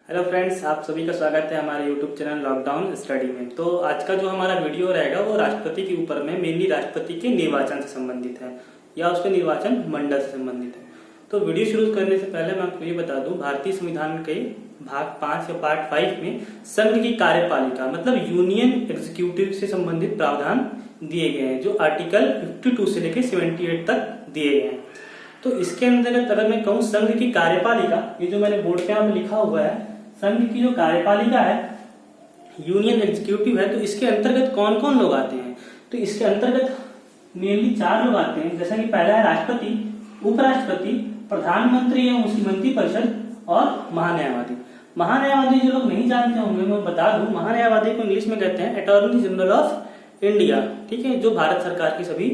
Hello friends, आप सभी का स्वागत है हमारे यूट्यूब चैनल लॉकडाउन स्टडी में। तो आज का जो हमारा वीडियो रहेगा वो राष्ट्रपति के ऊपर में, मेनली राष्ट्रपति के निर्वाचन से संबंधित है या उसके निर्वाचन मंडल से संबंधित है। तो वीडियो शुरू करने से पहले मैं आपको ये बता दूं, भारतीय संविधान के भाग 5 या पार्ट 5 में संघ की कार्यपालिका मतलब यूनियन एग्जीक्यूटिव से संबंधित प्रावधान दिए गए हैं, जो आर्टिकल 52 से लेकर 78 तक दिए गए हैं। तो इसके अंतर्गत अगर मैं कहूँ संघ की कार्यपालिका, ये जो मैंने बोर्ड पे यहाँ पे लिखा हुआ है, संघ की जो कार्यपालिका है यूनियन एग्जीक्यूटिव है, तो इसके अंतर्गत कौन कौन लोग आते हैं? तो इसके अंतर्गत मेनली 4 लोग आते हैं, जैसा कि पहला है राष्ट्रपति, उपराष्ट्रपति, प्रधानमंत्री एवं उसकी मंत्रिपरिषद और महान्यायवादी। महान्यायवादी जो लोग नहीं जानते होंगे मैं बता दूं, महान्यायवादी को इंग्लिश में कहते हैं अटॉर्नी जनरल ऑफ इंडिया। ठीक है, जो भारत सरकार की सभी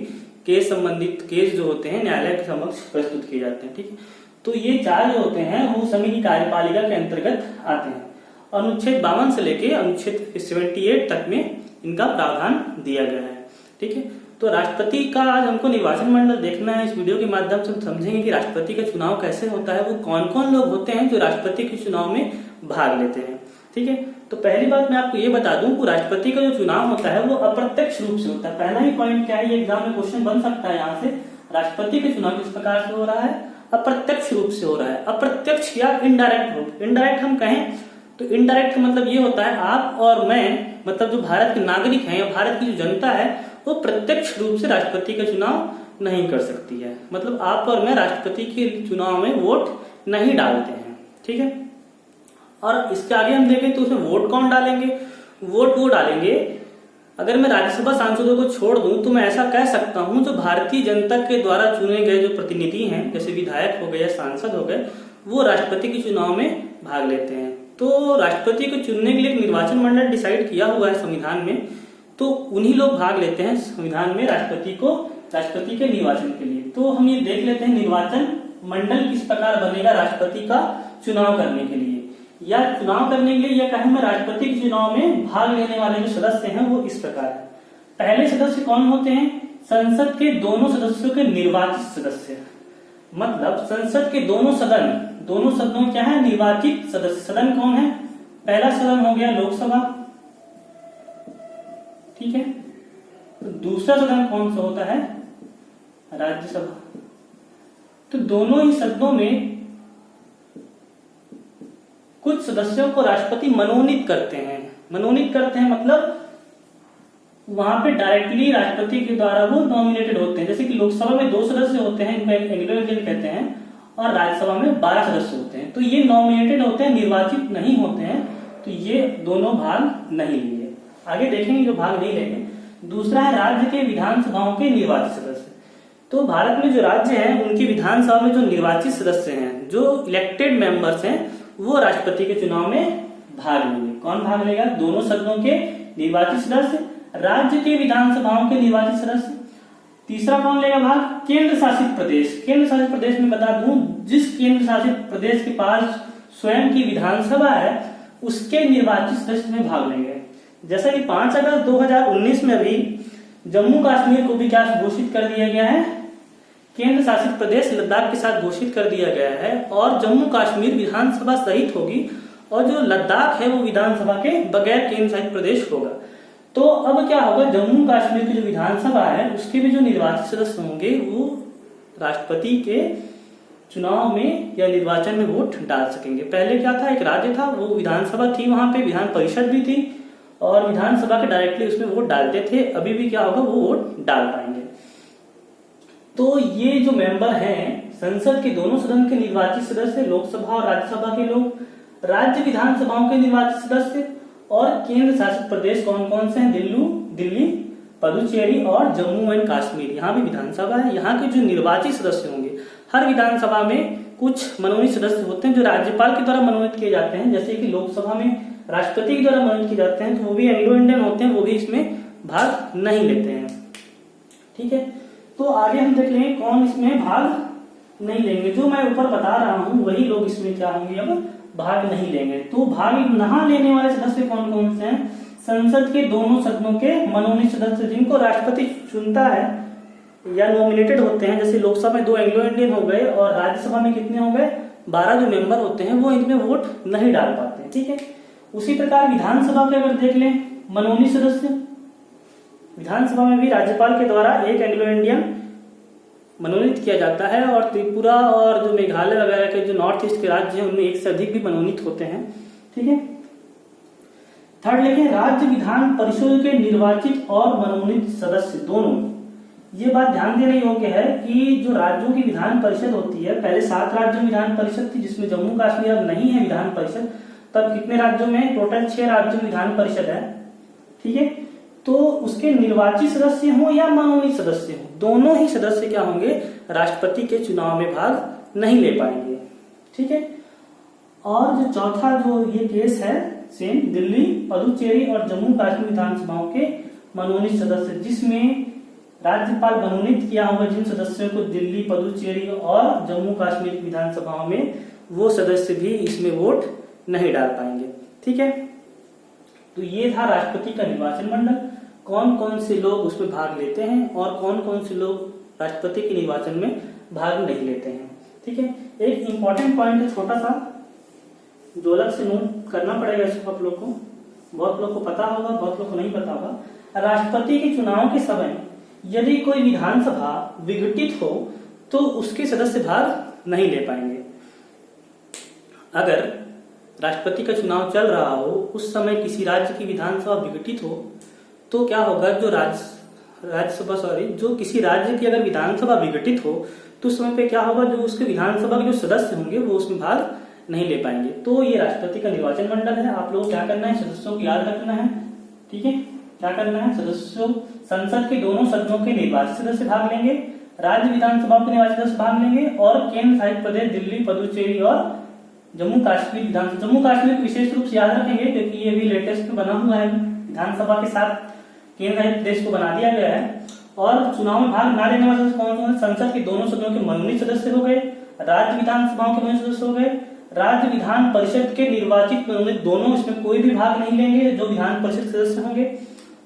केस संबंधित केस जो होते हैं न्यायालय के समक्ष प्रस्तुत किए जाते हैं। ठीक है, तो ये 4 जो होते हैं वो संघ की कार्यपालिका के अंतर्गत आते हैं। अनुच्छेद 52 से लेके अनुच्छेद 78 तक में इनका प्रावधान दिया गया है। ठीक है, तो राष्ट्रपति का आज हमको निर्वाचन मंडल देखना है। इस वीडियो के माध्यम से हम समझेंगे कि राष्ट्रपति का चुनाव कैसे होता है, वो कौन कौन लोग होते हैं जो राष्ट्रपति के चुनाव में भाग लेते हैं। ठीक है, तो पहली बात मैं आपको ये बता दूं कि राष्ट्रपति का जो चुनाव होता है वो अप्रत्यक्ष रूप से होता है। पहला ही पॉइंट क्या है, ये एग्जाम में क्वेश्चन बन सकता है यहाँ से, राष्ट्रपति का चुनाव किस प्रकार से हो रहा है? अप्रत्यक्ष रूप से हो रहा है। अप्रत्यक्ष या इनडायरेक्ट रूप। इनडायरेक्ट हम कहें तो इनडायरेक्ट का मतलब ये होता है आप और मैं, मतलब जो भारत के नागरिक हैं या भारत की जो जनता है वो प्रत्यक्ष रूप से राष्ट्रपति का चुनाव नहीं कर सकती है। मतलब आप और मैं राष्ट्रपति के चुनाव में वोट नहीं डालते हैं। ठीक है, और इसके आगे हम देखें तो उसमें वोट कौन डालेंगे? वोट वो डालेंगे, अगर मैं राज्यसभा सांसदों को छोड़ दूं तो मैं ऐसा कह सकता हूं जो भारतीय जनता के द्वारा चुने गए जो प्रतिनिधि हैं, जैसे विधायक हो गए या सांसद हो गए, वो राष्ट्रपति के चुनाव में भाग लेते हैं। तो राष्ट्रपति को चुनने के लिए निर्वाचन मंडल डिसाइड किया हुआ है संविधान में, तो उन्हीं लोग भाग लेते हैं संविधान में राष्ट्रपति के निर्वाचन के लिए। तो हम ये देख लेते हैं निर्वाचन मंडल किस प्रकार बनेगा राष्ट्रपति का चुनाव करने के लिए, या चुनाव करने के लिए, या कहें मैं राष्ट्रपति के चुनाव में भाग लेने वाले जो सदस्य हैं वो इस प्रकार है। पहले सदस्य कौन होते हैं? संसद के दोनों सदस्यों के निर्वाचित सदस्य, मतलब संसद के दोनों सदनों क्या है? निर्वाचित सदस्य। सदन कौन है? पहला सदन हो गया लोकसभा, ठीक है। तो दूसरा सदन कौन सा होता है? राज्यसभा। तो दोनों ही सदनों में कुछ सदस्यों को राष्ट्रपति मनोनीत करते हैं मतलब वहां पे डायरेक्टली राष्ट्रपति के द्वारा वो नॉमिनेटेड होते हैं। जैसे कि लोकसभा में 2 सदस्य होते हैं, इनको एंग्लो इंडियन कहते हैं, और राज्यसभा में 12 सदस्य होते हैं। तो ये नॉमिनेटेड होते हैं, निर्वाचित नहीं होते हैं। तो ये दोनों भाग नहीं लेंगे। आगे देखेंगे जो भाग नहीं लेंगे। दूसरा है राज्य के विधानसभाओं के निर्वाचित सदस्य। तो भारत में जो राज्य हैं उनकी विधानसभा में जो निर्वाचित सदस्य हैं, जो इलेक्टेड मेंबर्स हैं, वो राष्ट्रपति के चुनाव में भाग लेंगे। कौन भाग लेगा? दोनों सदनों के निर्वाचित सदस्य, राज्य के विधानसभाओं के निर्वाचित सदस्य। तीसरा कौन लेगा भाग? केंद्र शासित प्रदेश। केंद्र शासित प्रदेश में बता दूं, जिस केंद्र शासित प्रदेश के पास स्वयं की विधानसभा है उसके निर्वाचित सदस्य में भाग लेंगे। जैसा कि 5 अगस्त 2019 में भी जम्मू कश्मीर को भी क्या घोषित कर दिया गया है? केंद्र शासित प्रदेश लद्दाख के साथ घोषित कर दिया गया है, और जम्मू कश्मीर विधानसभा सहित होगी, और जो लद्दाख है वो विधानसभा के बगैर केंद्र शासित प्रदेश होगा। तो अब क्या होगा? जम्मू कश्मीर की जो विधानसभा है उसके भी जो निर्वाचित सदस्य होंगे वो राष्ट्रपति के चुनाव में या निर्वाचन में वोट डाल सकेंगे। पहले क्या था? एक राज्य था, वो विधानसभा थी, वहां पे विधान परिषद भी थी, और विधानसभा के डायरेक्टली उसमें वोट डालते थे। अभी भी क्या होगा? वो वोट डाल पाएंगे। तो ये जो मेंबर हैं, संसद के दोनों सदन के निर्वाचित सदस्य, लोकसभा और राज्यसभा के लोग, राज्य विधानसभाओं के निर्वाचित सदस्य, और केंद्र शासित प्रदेश कौन कौन से हैं? दिल्ली, पुडुचेरी और जम्मू एंड कश्मीर। यहाँ भी विधानसभा है। यहाँ के जो निर्वाचित सदस्य होंगे, हर विधानसभा में कुछ मनोनीत सदस्य होते हैं जो राज्यपाल के द्वारा मनोनीत किए जाते हैं। जैसे कि लोकसभा में राष्ट्रपति के द्वारा मनोनीत किए जाते हैं, तो वो भी एंग्लो इंडियन होते हैं, वो भी इसमें भाग नहीं लेते हैं। ठीक है, तो आगे हम देख लेंगे कौन इसमें भाग नहीं लेंगे। जो मैं ऊपर बता रहा हूं वही लोग इसमें क्या होंगे? अब भाग नहीं लेंगे। तो भाग न लेने वाले सदस्य कौन कौन से हैं? संसद के दोनों सदनों के मनोनीत सदस्य, जिनको राष्ट्रपति चुनता है या नॉमिनेटेड होते हैं। जैसे लोकसभा में 2 एंग्लो इंडियन हो गए, और राज्यसभा में कितने हो गए? 12 जो मेंबर होते हैं वो इनमें वोट नहीं डाल पाते हैं। ठीक है, उसी प्रकार विधानसभा के अगर देख लें मनोनीत सदस्य, विधानसभा में भी राज्यपाल के द्वारा एक एंग्लो इंडियन मनोनीत किया जाता है और त्रिपुरा और जो मेघालय वगैरह के जो नॉर्थ ईस्ट के राज्य हैं उनमें एक से अधिक भी मनोनीत होते हैं। ठीक है, थर्ड लेके राज्य विधान परिषद के निर्वाचित और मनोनीत सदस्य दोनों, ये बात ध्यान देने योग्य है कि जो राज्यों की विधान परिषद होती है, पहले 7 राज्यों में विधान परिषद थी जिसमें जम्मू कश्मीर अब नहीं है विधान परिषद, तब कितने राज्यों में, टोटल 6 राज्यों में विधान परिषद है। ठीक है, तो उसके निर्वाचित सदस्य हो या मनोनीत सदस्य हो, दोनों ही सदस्य क्या होंगे, राष्ट्रपति के चुनाव में भाग नहीं ले पाएंगे। ठीक है, और जो चौथा जो ये केस है सेम दिल्ली, पुदुचेरी और जम्मू कश्मीर विधानसभाओं के मनोनीत सदस्य, जिसमें राज्यपाल मनोनीत किया होगा जिन सदस्यों को दिल्ली, पुदुचेरी और जम्मू कश्मीर विधानसभाओं में, वो सदस्य भी इसमें वोट नहीं डाल पाएंगे। ठीक है, तो ये था राष्ट्रपति का निर्वाचन मंडल, कौन कौन से लोग उसमें भाग लेते हैं और कौन कौन से लोग राष्ट्रपति के निर्वाचन में भाग नहीं लेते हैं। ठीक है, एक इंपॉर्टेंट पॉइंट है छोटा सा जो अलग से नोट करना पड़ेगा इसको आप लोग को, बहुत लोग को पता होगा, बहुत लोग को नहीं पता होगा। राष्ट्रपति के चुनाव के समय यदि कोई विधानसभा विघटित हो तो उसके सदस्य भाग नहीं ले पाएंगे। अगर राष्ट्रपति का चुनाव चल रहा हो, उस समय किसी राज्य की विधानसभा विघटित हो, तो क्या होगा, जो किसी राज्य की अगर विधानसभा विघटित हो तो उस समय पे क्या होगा, जो उसके विधानसभा के जो सदस्य होंगे वो उसमें भाग नहीं ले पाएंगे। तो ये राष्ट्रपति का निर्वाचन मंडल है। आप लोग क्या करना है, सदस्यों को याद रखना है। ठीक है, क्या करना है, सदस्यों, संसद के दोनों सदनों के निर्वाचित सदस्य भाग लेंगे, राज्य विधानसभा के निर्वाचित सदस्य भाग लेंगे और केंद्र शासित प्रदेश दिल्ली, पुदुचेरी और जम्मू कश्मीर विधानसभा, जम्मू कश्मीर को विशेष रूप से याद रखेंगे क्योंकि ये भी लेटेस्ट में बना हुआ है, विधानसभा के साथ केंद्र शासित प्रदेश को बना दिया गया है। और चुनाव में भाग ना लेने वाले कौन कौन, संसद के दोनों सदनों के मनोनीत सदस्य हो गए, राज्य विधानसभाओं के मनोनीत सदस्य हो गए, राज्य विधान परिषद के निर्वाचित मनोनीत दोनों, इसमें कोई भी भाग नहीं लेंगे जो विधान परिषद सदस्य होंगे,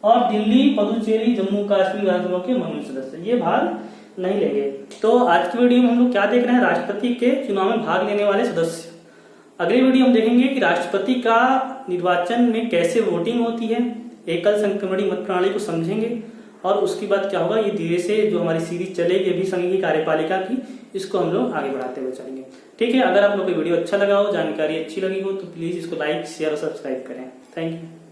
और दिल्ली, पुदुचेरी, जम्मू कश्मीर विधानसभा के मनोनीत सदस्य ये भाग नहीं लेंगे। तो आज की वीडियो में हम लोग क्या देख रहे हैं, राष्ट्रपति के चुनाव में भाग लेने वाले सदस्य। अगली वीडियो हम देखेंगे कि राष्ट्रपति का निर्वाचन में कैसे वोटिंग होती है, एकल संक्रमणी मत प्रणाली को समझेंगे और उसके बाद क्या होगा, ये धीरे से जो हमारी सीरीज चलेगी अभी संघ की कार्यपालिका की, इसको हम लोग आगे बढ़ाते हुए चलेंगे। ठीक है, अगर आप लोग को वीडियो अच्छा लगा हो, जानकारी अच्छी लगी हो तो प्लीज इसको लाइक, शेयर और सब्सक्राइब करें। Thank you.